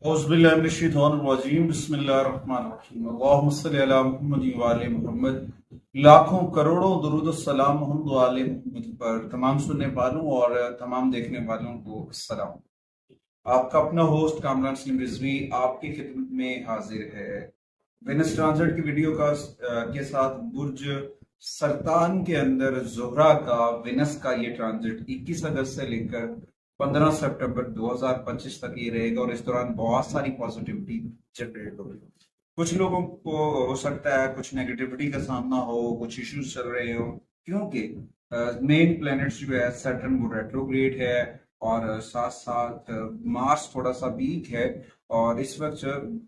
औज़ुबिल्लाहिमिनश्शैतानिर्रजीम बिस्मिल्लाहिर्रहमानिर्रहीम अल्लाहुम्मा सल्लि अला मुहम्मद व आले मोहम्मद। लाखों करोड़ों दुरूद सलाम मोहम्मद व आले मोहम्मद पर तमाम सुनने वालों और तमाम देखने वालों को सलाम। आपका अपना होस्ट कामरान सलीम रिजवी आपकी खिदमत में हाजिर है वेनस ट्रांजिट की वीडियो का के साथ। बुर्ज सरतान के अंदर जोहरा का वेनस का ये ट्रांजिट 21 अगस्त से लेकर 15 सितंबर 2025 तक ये रहेगा और इस दौरान बहुत सारी पॉजिटिविटी जनरेट होगी। कुछ लोगों को हो सकता है कुछ नेगेटिविटी का सामना हो, कुछ इश्यूज चल रहे हो, क्योंकि मेन प्लैनेट्स जो है सैटर्न वो रेट्रोग्रेड है और साथ साथ मार्स थोड़ा सा वीक है। और इस वक्त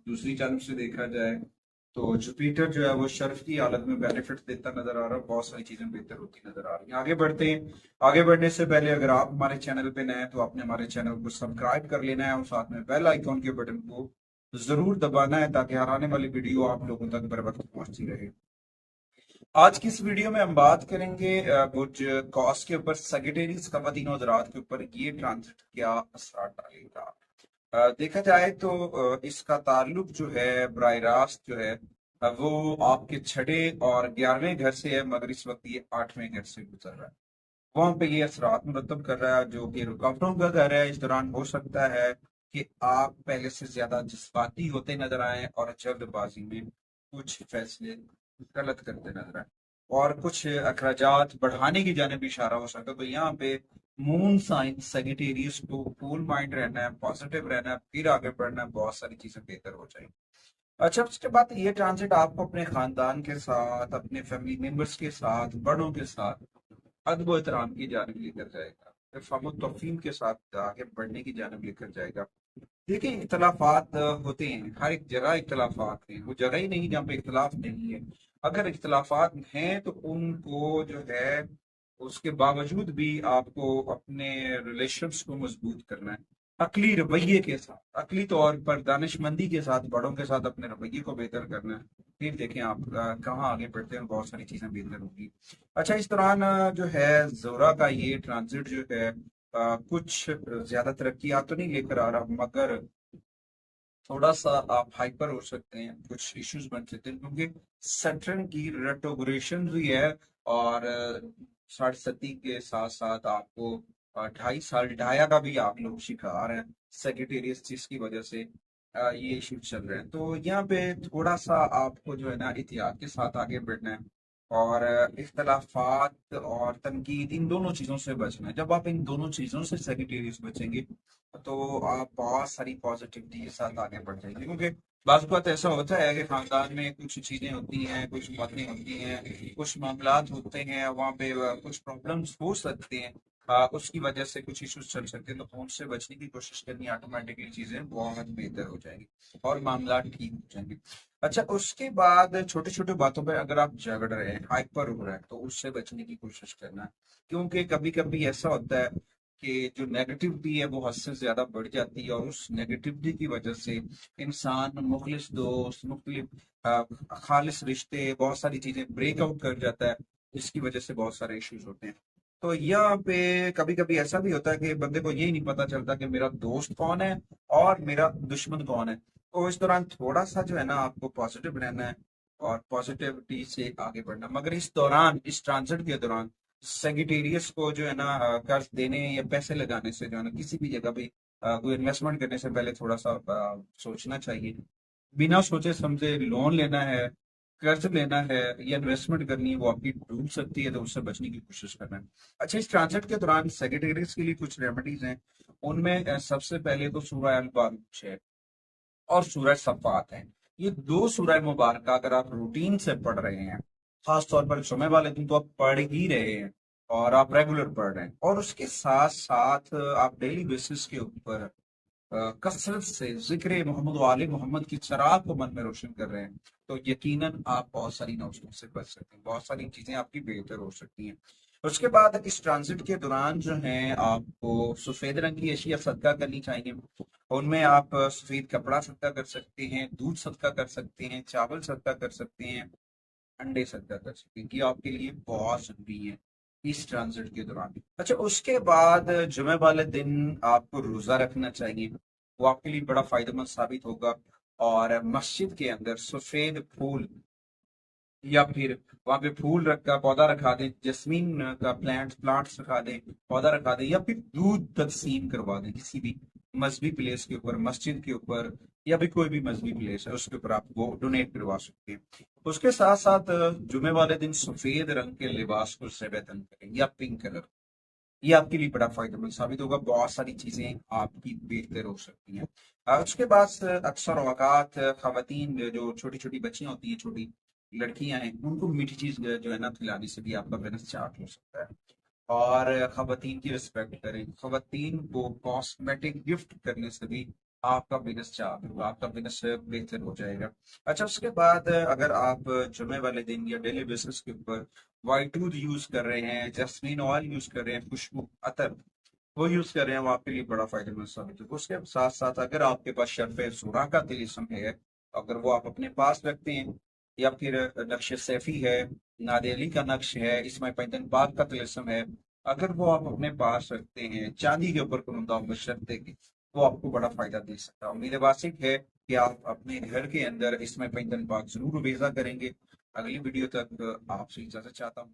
दूसरी जानब से देखा जाए तो जुपिटर जो है वो शर्फ की हालत में बेनिफिट देता नजर आ रहा है, बहुत सारी चीजें बेहतर होती नजर आ रही हैं। आगे बढ़ते हैं। आगे बढ़ने से पहले अगर आप हमारे चैनल पे नए हैं तो आपने हमारे चैनल को सब्सक्राइब कर लेना है और साथ में बेल आइकॉन के बटन को जरूर दबाना है ताकि हर आने वाली वीडियो आप लोगों तक बर वक्त पहुंचती रहे। आज की इस वीडियो में हम बात करेंगे कुछ कॉस के ऊपर, सेक्रेटेरियस ख़वातीन और हज़रात के ऊपर ये ट्रांजिट क्या असर डालेगा। देखा जाए तो इसका ताल्लुक जो है बराह रास्त जो है वो आपके छठे और 11वें घर से है, मगर इस वक्त ये 8वें घर से गुजर रहा है। वहां पे ये असरात मुरतब कर रहा है जो कि रुकावटों का घर है। इस दौरान हो सकता है कि आप पहले से ज्यादा जज्बाती होते नजर आए और जल्दबाजी में कुछ फैसले गलत करते नजर आए और कुछ अखराजात बढ़ाने की जानिब इशारा हो सकता है। तो यहाँ पे मून साइन सेजिटेरियस को कूल माइंड रहना है, पॉजिटिव रहना है, फिर आगे बढ़ना है, बहुत सारी चीजें बेहतर हो जाएंगी। अच्छा, उसके बाद ये ट्रांजिट आपको अपने खानदान के साथ, अपने फैमिली मेंबर्स के साथ, बड़ों के साथ अदब एहतराम की जानिब लेकर जाएगा, इरफाम तौफीम के साथ आगे बढ़ने की जानिब लेकर जाएगा। देखिए, इख्तलाफात होते हैं, हर एक जगह इख्तलाफात हैं, वो जगह ही नहीं जहाँ पे इख्तलाफ नहीं है। अगर इख्तलाफात हैं तो उनको जो है उसके बावजूद भी आपको अपने रिलेशंस को मजबूत करना है, अकली रवैये के साथ, अकली तौर पर दानिशमंदी के साथ, बड़ों के साथ अपने रवैये को बेहतर करना है। फिर देखें आप कहाँ आगे बढ़ते हैं, बहुत सारी चीजें बेहतर होगी। अच्छा, इस दौरान जो है जोरा का ये ट्रांजिट जो है कुछ ज्यादा तरक्कियात तो नहीं लेकर आ रहा, मगर थोड़ा सा आप हाइपर हो सकते हैं, कुछ इश्यूज बन सकते हैं, क्योंकि सैटर्न की रेट्रोग्रेशन भी है और 60 के साथ साथ आपको 2.5 साल ढाया का भी आप लोग शिकार हैं सेक्रेटेरियस, जिसकी वजह से ये इश्यूज चल रहे हैं। तो यहाँ पे थोड़ा सा आपको जो है ना एहतियात के साथ आगे बढ़ना है और इख्तलाफात और तनकीद, इन दोनों चीज़ों से बचना है। जब आप इन दोनों चीज़ों से सेक्रेटेरियस बचेंगे तो आप बहुत सारी पॉजिटिविटी के साथ आगे बढ़ जाएंगे, क्योंकि बात बात ऐसा होता है कि खानदान में कुछ चीजें होती हैं, कुछ बातें होती हैं, कुछ मामलात होते हैं, वहाँ पे कुछ प्रॉब्लम्स हो सकते हैं, उसकी वजह से कुछ इश्यूज चल सकते हैं। तो उनसे बचने की कोशिश करनी, ऑटोमेटिकली चीजें बहुत बेहतर हो जाएंगी और मामला ठीक हो जाएंगे। अच्छा, उसके बाद छोटे छोटे बातों पे अगर आप झगड़ रहे हैं, हाइपर हो रहे हैं, तो उससे बचने की कोशिश करना है, क्योंकि कभी कभी ऐसा होता है कि जो नेगेटिविटी है वो हद से ज्यादा बढ़ जाती है और उस नेगेटिविटी की वजह से इंसान मुखलिस दोस्त, मुख्तलिफ खालिस रिश्ते, बहुत सारी चीजें ब्रेकआउट कर जाता है, जिसकी वजह से बहुत सारे इश्यूज होते हैं। तो यहाँ पे कभी कभी ऐसा भी होता है कि बंदे को यही नहीं पता चलता कि मेरा दोस्त कौन है और मेरा दुश्मन कौन है। तो इस दौरान थोड़ा सा जो है ना आपको पॉजिटिव रहना है और पॉजिटिविटी से आगे बढ़ना, मगर इस दौरान, इस ट्रांजिट के दौरान सेगिटेरियस को जो है ना कर्ज देने या पैसे लगाने से जो है ना किसी भी जगह पे कोई इन्वेस्टमेंट करने से पहले थोड़ा सा सोचना चाहिए। बिना सोचे समझे लोन लेना है, कर्ज लेना है या इन्वेस्टमेंट करनी है, वो आपकी डूब सकती है, तो उससे बचने की कोशिश करना है। अच्छा, इस ट्रांजिट के दौरान सेक्रेटरीज के लिए कुछ रेमेडीज हैं। उनमें सबसे पहले तो सूरह अल बरूज है और सूरह सफ़ात है। ये दो सूरह मुबारक अगर आप रूटीन से पढ़ रहे हैं, खास तौर पर जुमे वाले दिन तो आप पढ़ ही रहे हैं और आप रेगुलर पढ़ रहे हैं, और उसके साथ साथ आप डेली बेसिस के ऊपर कसरत से जिक्र मोहम्मद वाले मोहम्मद की चराग को मन में रोशन कर रहे हैं, तो यकीनन आप बहुत सारी नौकरियों से बच सकते हैं, बहुत सारी चीजें आपकी बेहतर हो सकती हैं। उसके बाद इस ट्रांजिट के दौरान जो है आपको सफेद रंग की अशिया सदका करनी चाहिए। उनमें आप सफेद कपड़ा सदका कर सकते हैं, दूध सदका कर सकते हैं, चावल सदका कर सकते हैं, अंडे सदका कर सकते हैं, कि आपके लिए बहुत जरूरी है इस ट्रांजिट के दौरान। अच्छा, उसके बाद जुमे वाले दिन आपको रोजा रखना चाहिए वो आपके लिए बड़ा फायदेमंद साबित होगा। और मस्जिद के अंदर सफेद फूल या फिर वहां पे फूल रखा पौधा रखा दें, जस्मीन का प्लांट्स रखा दें, पौधा रखा दें, या फिर दूध तकसीम करवा दें किसी भी मजहबी प्लेस के ऊपर, मस्जिद के ऊपर, या भी कोई भी मजहबी प्लेस है उसके ऊपर आप वो डोनेट करवा सकते हैं। उसके साथ साथ जुमे वाले दिन सफेद रंग के लिबास को सेबतन करें या पिंक कलर, ये आपके लिए बड़ा फायदेमंद साबित होगा। बहुत सारी चीजें आपकी बेहतर हो सकती हैं। उसके बाद अक्सर औकात खवातीन जो छोटी छोटी बच्चियां होती हैं, छोटी लड़कियां हैं, उनको मीठी चीज जो है ना खिलाने से भी आपका वेनस चार्ट हो सकता है। और खवातीन की रिस्पेक्ट करें, खवातीन को कॉस्मेटिक गिफ्ट करने से भी आपका बिजनेस चार्ट होगा, आपका बिजनेस बेहतर हो जाएगा। अच्छा, उसके बाद अगर आप जुमे वाले दिन या डेली बेसिस के ऊपर वाइट दूध यूज कर रहे हैं, जैस्मीन ऑयल यूज कर रहे हैं, खुशबू अतर वो यूज कर रहे हैं, वो आपके लिए बड़ा फायदेमंद साबित होगा। उसके साथ साथ अगर आपके पास शर्फ सुरा का तिलिस्म है, अगर वो आप अपने पास रखते हैं, या फिर नक्श सैफी है, नादे अली का नक्श है, इसमें पैतन पाक का तिलिस्म है, अगर वो आप अपने पास रखते हैं चांदी के ऊपर कुनुदा बशर्ते के, वो आपको बड़ा फायदा दे सकता है। उम्मीद वासिक है कि आप अपने घर के अंदर इसमें पैतन पाक जरूर बेजा करेंगे। अगली वीडियो तक आपसे इजाजत चाहता हूँ।